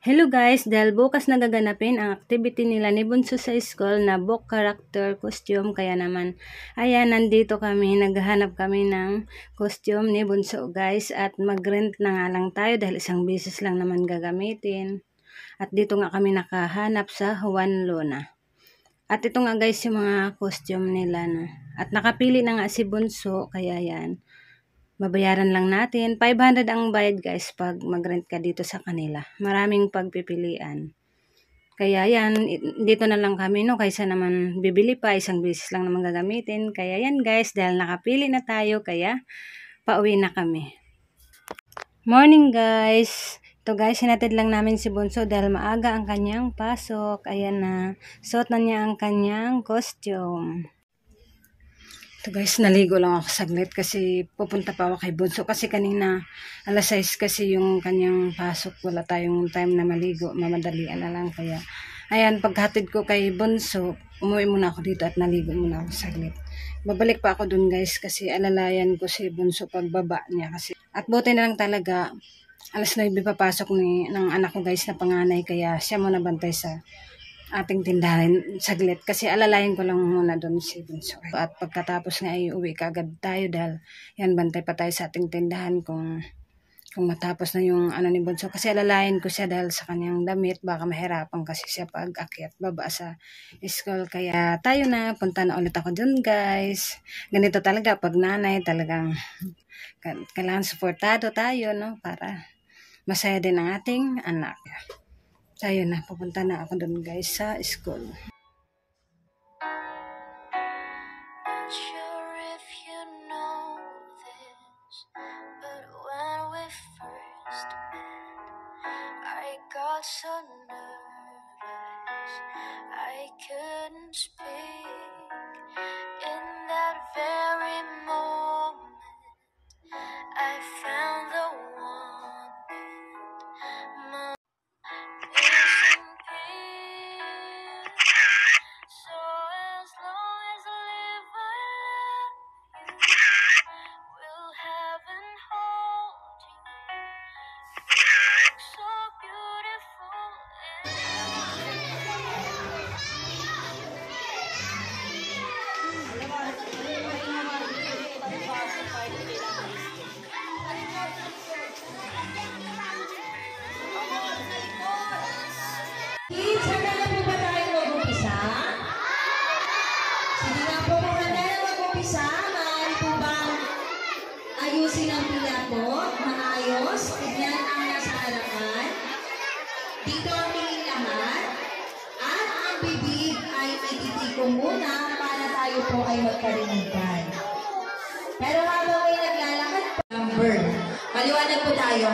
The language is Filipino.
Hello guys, dahil bukas nagaganapin ang activity nila ni Bunso sa school na book character costume, kaya naman, ayan, nandito kami, naghahanap kami ng costume ni Bunso guys, at mag-rent na nga lang tayo dahil isang beses lang naman gagamitin. At dito nga kami nakahanap sa Juan Luna. At ito nga guys yung mga costume nila, no? At nakapili na nga si Bunso, kaya yan. Babayaran lang natin. 500 ang bayad guys pag mag-rent ka dito sa kanila. Maraming pagpipilian. Kaya yan, dito na lang kami no, kaysa naman bibili pa, isang beses lang naman gagamitin. Kaya yan guys, dahil nakapili na tayo, kaya pauwi na kami. Morning guys! Ito guys, hinatid lang namin si Bunso dahil maaga ang kanyang pasok. Ayan na, suot na niya ang kanyang costume. Ito guys, naligo lang ako saglit kasi pupunta pa ako kay Bunso kasi kanina alas 6 kasi yung kanyang pasok, wala tayong time na maligo, mamadalian na lang, kaya ayan, paghatid ko kay Bunso, umuwi muna ako dito at naligo muna ako saglit. Babalik pa ako dun guys kasi alalayan ko si Bunso pagbaba niya kasi, at buti na lang talaga alas 9 papasok ng anak ko guys na panganay, kaya siya muna bantay sa ating tindahan saglit kasi alalayan ko lang muna doon si Bunso. At pagkatapos nga ay uwi kaagad tayo dahil yan, bantay pa tayo sa ating tindahan kung matapos na yung ano ni Bunso, kasi alalayan ko siya dahil sa kanyang damit, baka mahirapan kasi siya pag akyat baba sa school. Kaya tayo na, punta na ulit ako dun guys. Ganito talaga pag nanay, talagang kailangan supportado tayo no, para masaya din ang ating anak. Tayo na, pupunta na ako doon guys sa school. Not sure if you know this, but when we first met, I got so nervous I couldn't speak. In that very moment, I found the one my ayusin ang pila po, maayos, tignan ang nasa harapan. Dito ang tingin lahat. At ang bibig ay ititiko muna para tayo po ay magkarinigan. Pero habang may naglalakad po, number. Maliwanag po tayo.